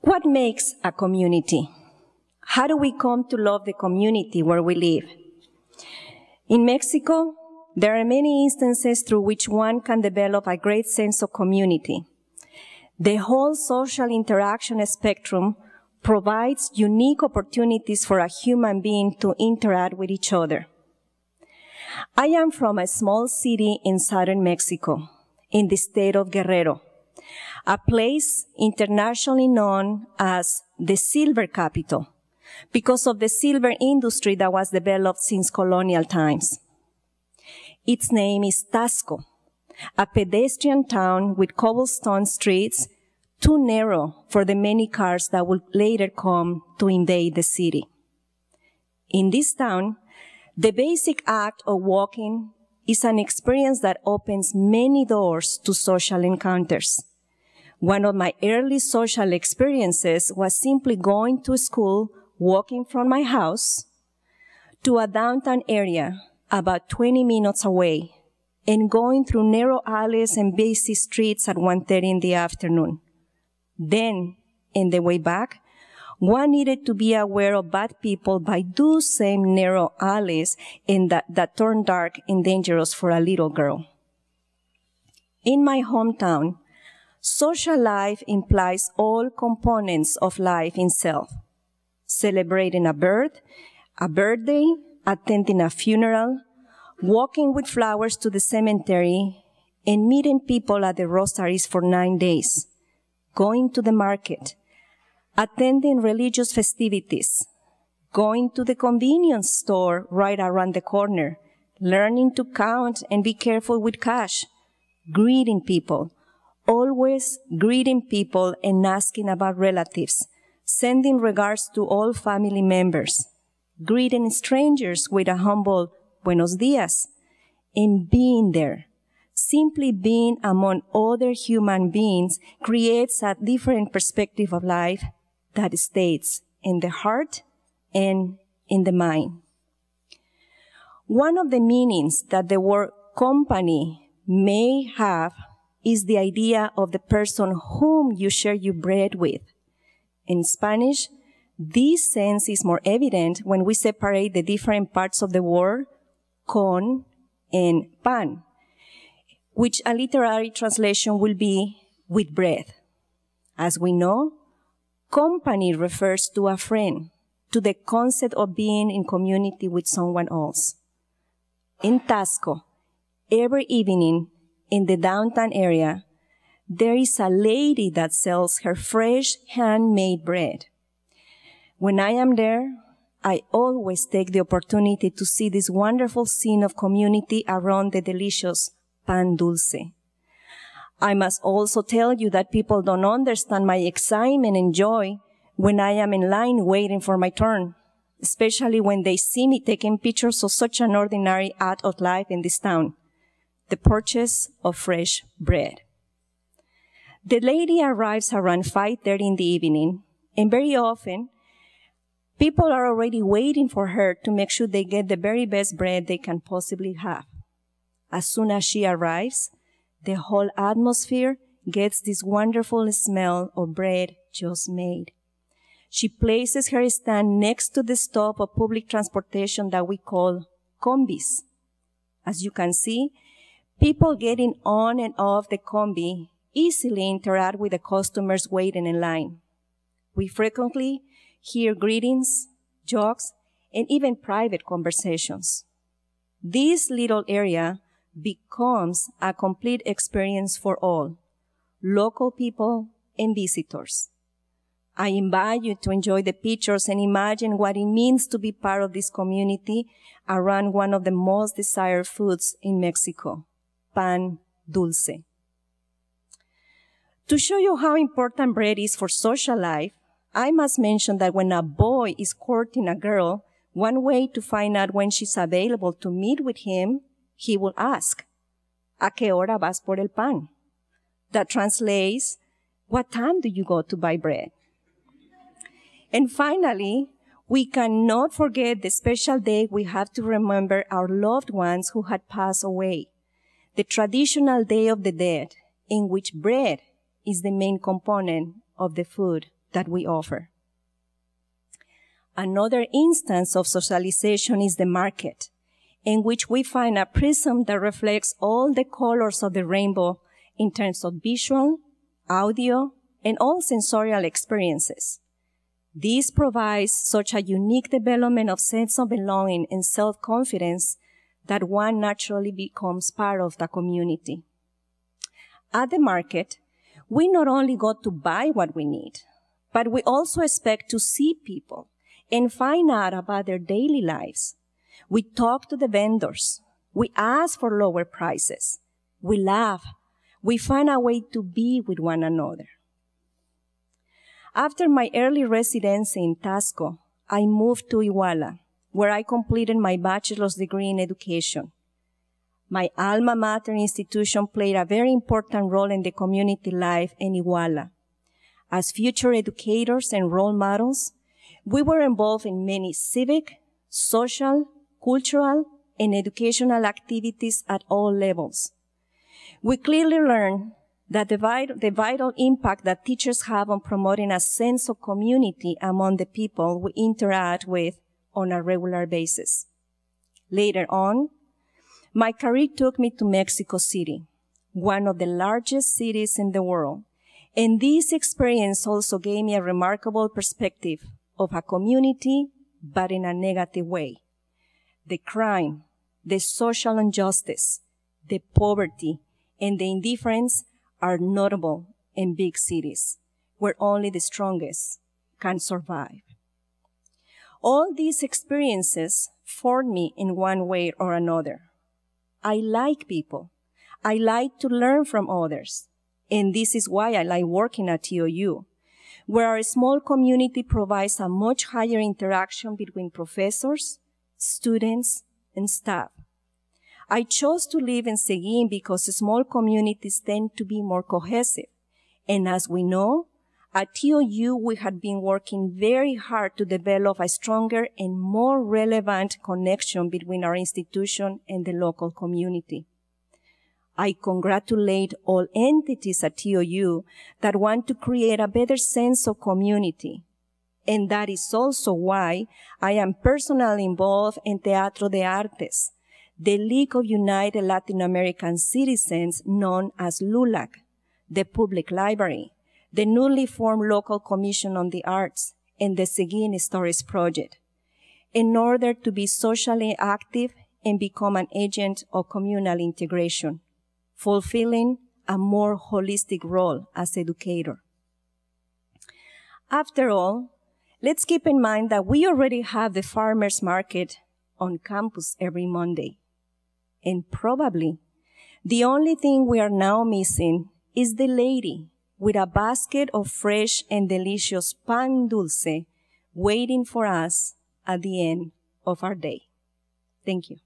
What makes a community? How do we come to love the community where we live? In Mexico, there are many instances through which one can develop a great sense of community. The whole social interaction spectrum provides unique opportunities for a human being to interact with each other. I am from a small city in southern Mexico, in the state of Guerrero, a place internationally known as the silver capital because of the silver industry that was developed since colonial times. Its name is Taxco, a pedestrian town with cobblestone streets too narrow for the many cars that would later come to invade the city. In this town, the basic act of walking is an experience that opens many doors to social encounters. One of my early social experiences was simply going to school, walking from my house to a downtown area about 20 minutes away and going through narrow alleys and busy streets at 1:30 in the afternoon. Then, in the way back, one needed to be aware of bad people by those same narrow alleys and that turned dark and dangerous for a little girl. In my hometown, social life implies all components of life itself: celebrating a birth, a birthday, attending a funeral, walking with flowers to the cemetery, and meeting people at the rosaries for 9 days, going to the market, attending religious festivities, going to the convenience store right around the corner, learning to count and be careful with cash, greeting people, always greeting people and asking about relatives, sending regards to all family members, greeting strangers with a humble buenos dias, and being there. Simply being among other human beings creates a different perspective of life that stays in the heart and in the mind. One of the meanings that the word company may have is the idea of the person whom you share your bread with. In Spanish, this sense is more evident when we separate the different parts of the word con and pan, which a literary translation will be with bread. As we know, company refers to a friend, to the concept of being in community with someone else. In Taxco, every evening in the downtown area, there is a lady that sells her fresh handmade bread. When I am there, I always take the opportunity to see this wonderful scene of community around the delicious pan dulce. I must also tell you that people don't understand my excitement and joy when I am in line waiting for my turn, especially when they see me taking pictures of such an ordinary act of life in this town, the purchase of fresh bread. The lady arrives around 5:30 in the evening, and very often, people are already waiting for her to make sure they get the very best bread they can possibly have. As soon as she arrives, the whole atmosphere gets this wonderful smell of bread just made. She places her stand next to the stop of public transportation that we call combis. As you can see, people getting on and off the combi easily interact with the customers waiting in line. We frequently hear greetings, jokes, and even private conversations. This little area becomes a complete experience for all, local people and visitors. I invite you to enjoy the pictures and imagine what it means to be part of this community around one of the most desired foods in Mexico, pan dulce. To show you how important bread is for social life, I must mention that when a boy is courting a girl, one way to find out when she's available to meet with him, he will ask, ¿A qué hora vas por el pan? That translates, what time do you go to buy bread? And finally, we cannot forget the special day we have to remember our loved ones who had passed away, the traditional Day of the Dead, in which bread is the main component of the food that we offer. Another instance of socialization is the market, in which we find a prism that reflects all the colors of the rainbow in terms of visual, audio, and all sensorial experiences. This provides such a unique development of sense of belonging and self-confidence that one naturally becomes part of the community. At the market, we not only go to buy what we need, but we also expect to see people and find out about their daily lives. We talk to the vendors. We ask for lower prices. We laugh. We find a way to be with one another. After my early residency in Tasco, I moved to Iguala, where I completed my bachelor's degree in education. My alma mater institution played a very important role in the community life in Iguala. As future educators and role models, we were involved in many civic, social, cultural, and educational activities at all levels. We clearly learned that the vital impact that teachers have on promoting a sense of community among the people we interact with on a regular basis. Later on, my career took me to Mexico City, one of the largest cities in the world, and this experience also gave me a remarkable perspective of a community, but in a negative way. The crime, the social injustice, the poverty, and the indifference are notable in big cities, where only the strongest can survive. All these experiences formed me in one way or another. I like people. I like to learn from others. And this is why I like working at TOU, where our small community provides a much higher interaction between professors, students, and staff. I chose to live in Seguin because small communities tend to be more cohesive. And as we know, at TOU we had been working very hard to develop a stronger and more relevant connection between our institution and the local community. I congratulate all entities at TOU that want to create a better sense of community. And that is also why I am personally involved in Teatro de Artes, the League of United Latin American Citizens known as LULAC, the Public Library, the newly formed Local Commission on the Arts, and the Seguin Stories Project, in order to be socially active and become an agent of communal integration, fulfilling a more holistic role as educator. After all, let's keep in mind that we already have the farmers market on campus every Monday. And probably the only thing we are now missing is the lady with a basket of fresh and delicious pan dulce waiting for us at the end of our day. Thank you.